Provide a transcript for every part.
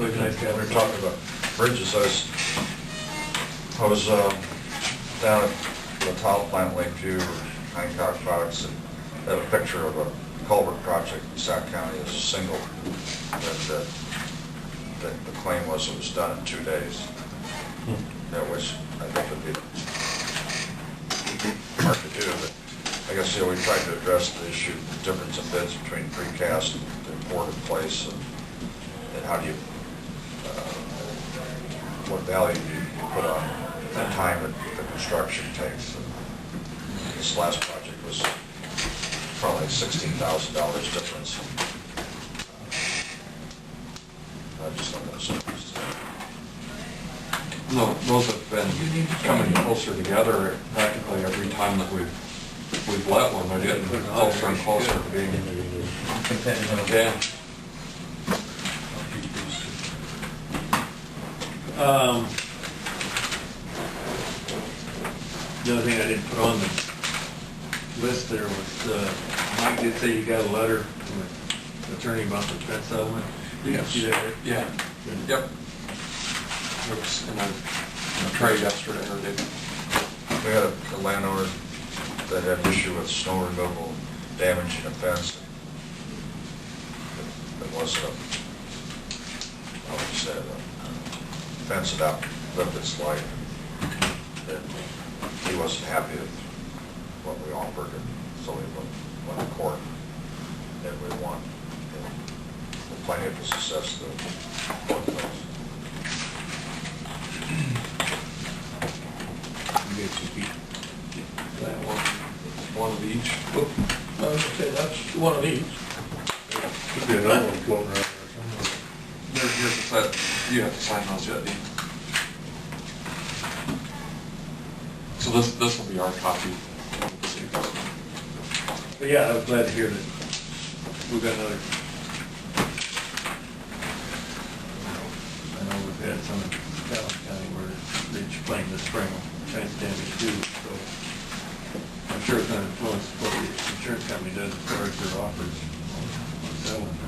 What nice guy. We're talking about bridges. I was down at the tile plant Lakeview or Hancock Products and had a picture of a culvert project in Sac County as a single that the claim was it was done in 2 days. Which I think would be hard to do, but I guess we tried to address the issue, the difference in bids between precast and poured in place, and how do you, what value do you put on the time that the construction takes. And this last project was probably $16,000 difference. I just don't know. No, those have been coming closer together practically every time that we've let one. They're getting closer and closer to being yeah. The other thing I didn't put on the list there was, Mike did say you got a letter from the attorney about the fence settlement. Did you see that? Yeah. Yep. It was in a trade yesterday, or they. We had a landowner that had an issue with snow removal damaging a fence. It was like you said, a fence that outlived its life. That he wasn't happy with what we offered, and so we went to court. And we won. The plaintiff was assessed the court costs. One of each. Oh, I was gonna say, that's one of each. Could be another one floating around there somewhere. Here's the set. You have to sign those yet, Dean. So this will be our copy. But yeah, I was glad to hear that we've got another. I know we've had some in Dallas County where they claimed the spring fence damage too, so I'm sure it's going to influence what the insurance company does as far as their offers on settlement.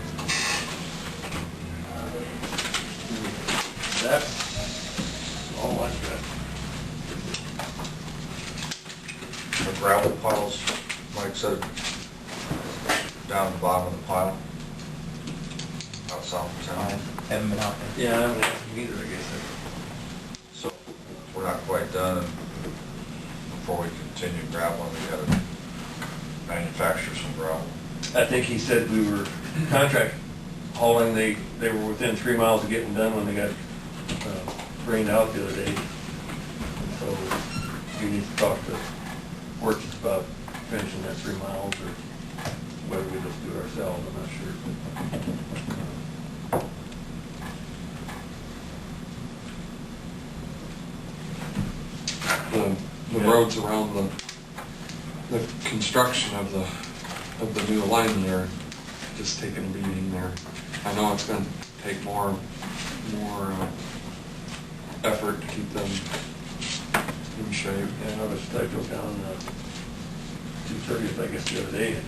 That's all I've got. The gravel piles, Mike said, down at the bottom of the pile, out south of town. Haven't been out there. Yeah, I haven't asked them either, I guess. So we're not quite done, and before we continue graveling, we got to manufacture some gravel. I think he said we were contract hauling, they were within 3 miles of getting done when they got rained out the other day. And so we need to talk to Works about finishing that 3 miles, or whether we just do it ourselves, I'm not sure. The roads around the construction of the new line there just taking a beating there. I know it's going to take more effort to keep them in shape. Yeah, I noticed I drove down 230th, I guess, the other day, and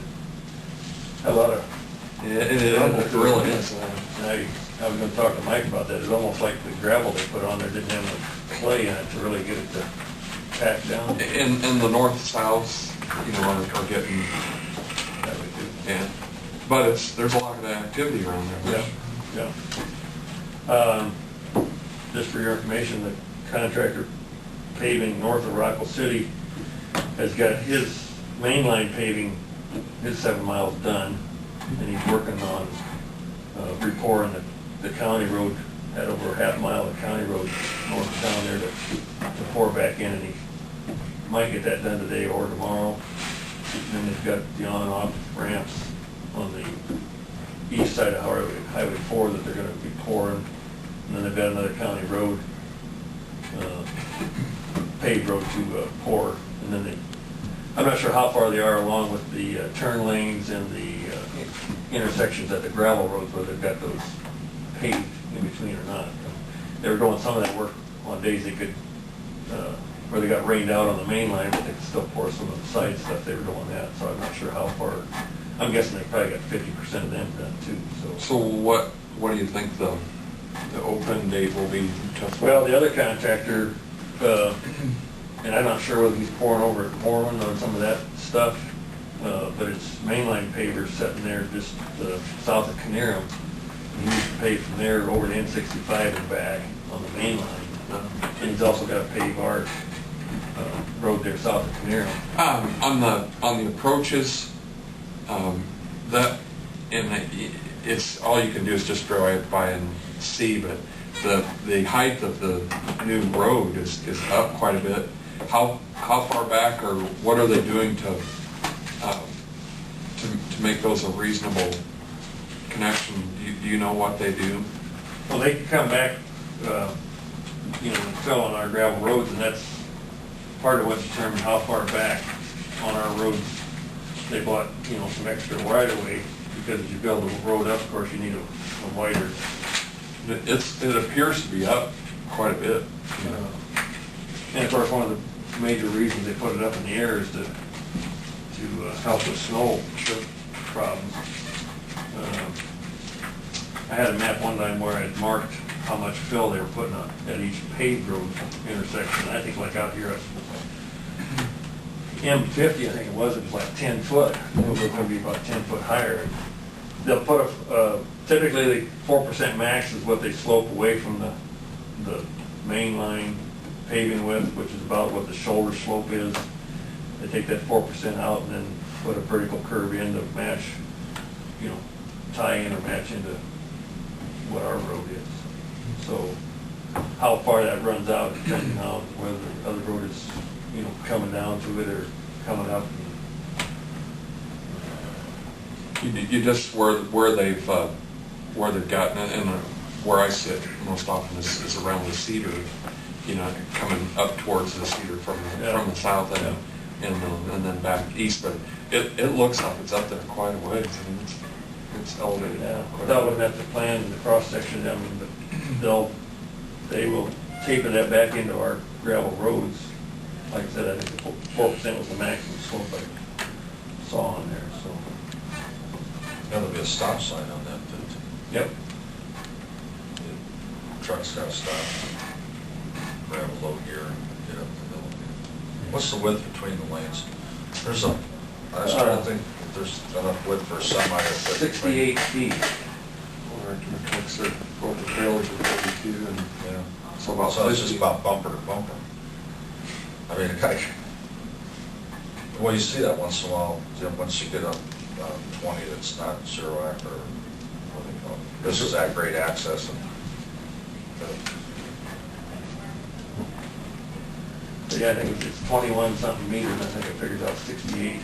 a lot of It really is. And I was going to talk to Mike about that. It's almost like the gravel they put on there didn't have the clay in it to really get it to pack down. In the north-south, are getting, That would do. yeah. But there's a lot of activity around there. Yeah, yeah. Just for your information, the contractor paving north of Rockwell City has got his mainline paving, his 7 miles done, and he's working on repouring the county road, had over a half mile of county road north of town there to pour back in, and he might get that done today or tomorrow. And then they've got the on and off ramps on the east side of Highway 4 that they're going to be pouring. And then they've got another county road, paved road to pour. And then I'm not sure how far they are along with the turn lanes and the intersections at the gravel roads where they've got those paved in between or not. They were doing some of that work on days they could, where they got rained out on the main line, but they could still pour some of the side stuff. They were doing that, so I'm not sure how far. I'm guessing they probably got 50% of them done too. So what do you think the the open date will be tough. Well, the other contractor, and I'm not sure whether he's pouring over at Moreland on some of that stuff, but it's mainline pavers sitting there just south of Canerum. He needs to pave from there over to N65 and back on the main line. And he's also got to pave our road there south of Canerum. On the approaches, that, and it's, all you can do is just drive by and see, but the height of the new road is up quite a bit. How far back, or what are they doing to make those a reasonable connection? Do you know what they do? Well, they can come back, and fill on our gravel roads, and that's part of what determines how far back on our roads they bought, some extra right of way, because as you build the road up, of course, you need a wider. It appears to be up quite a bit. And of course, one of the major reasons they put it up in the air is to help with snow problems. I had a map one time where I had marked how much fill they were putting on at each paved road intersection. I think like out here at M50, I think it was like 10 foot. It was going to be about 10 foot higher. They'll put typically 4% max is what they slope away from the main line paving width, which is about what the shoulder slope is. They take that 4% out and then put a vertical curve in to match, tie in or match into what our road is. So how far that runs out depending on whether the other road is, coming down to it or coming up. You just where they've gotten it, and where I sit most often is around the Cedar, coming up towards the Cedar from the south end, and then back east. But it looks like it's up there quite a ways. I mean, it's elevated. Yeah, that wouldn't have to plan the cross section. I mean, but they will taper that back into our gravel roads. Like I said, I think the 4% was the maximum slope I saw on there. So. There'll be a stop sign on that, too. Yep. The truck's got to stop, grab a load here, and get up the hill. What's the width between the lanes? I was trying to think if there's enough width for a semi. 68 feet. Or trucks are, both the trailers are 42, and so about So it's 50. just about bumper to bumper. I mean, well, you see that once in a while, once you get up 20 that's not zero act, or what do they call it? This is at grade access. But yeah, I think it's 21 something meters. I think I figured out 68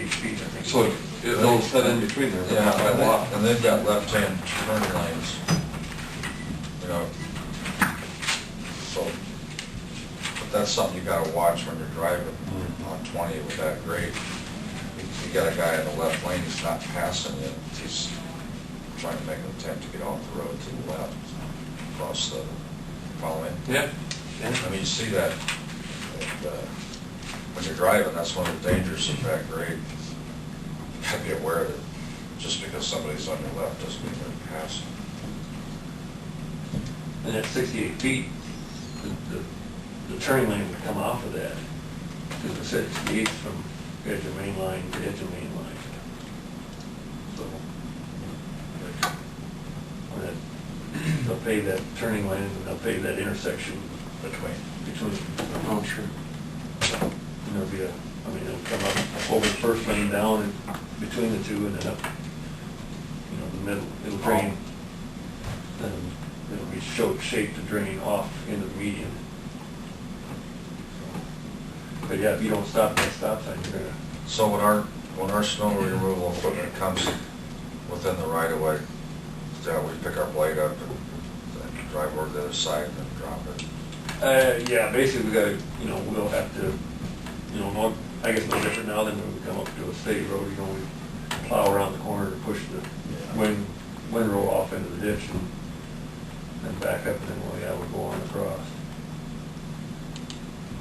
feet, I think. So it'll fit in between there, but not by a lot. And they've got left-hand turn lanes, so, but that's something you gotta watch when you're driving on 20 with that grade. You got a guy in the left lane, he's not passing you, he's trying to make an attempt to get off the road to the left, across the, following. Yeah. I mean, you see that, when you're driving, that's one of the dangers of that grade. You gotta be aware of it. Just because somebody's on your left doesn't mean they're passing. And at 68 feet, the turning lane would come off of that. Because it said 68 from edge of main line to edge of main line. So, they'll pave that turning lane and they'll pave that intersection between. Oh, sure. And there'll be it'll come up over the first lane down and between the two and then up, the middle. It'll drain, then it'll be shaped to drain off into the median. But yeah, if you don't stop at that stop sign, you're gonna. So when our snow removal equipment comes within the right of way, we pick our blade up and drive over to the other side and then drop it. Yeah, basically we gotta, we'll have to, I guess no different now than when we come up to a state road, we plow around the corner to push the windrow off into the ditch and then back up and then, we'll go on across.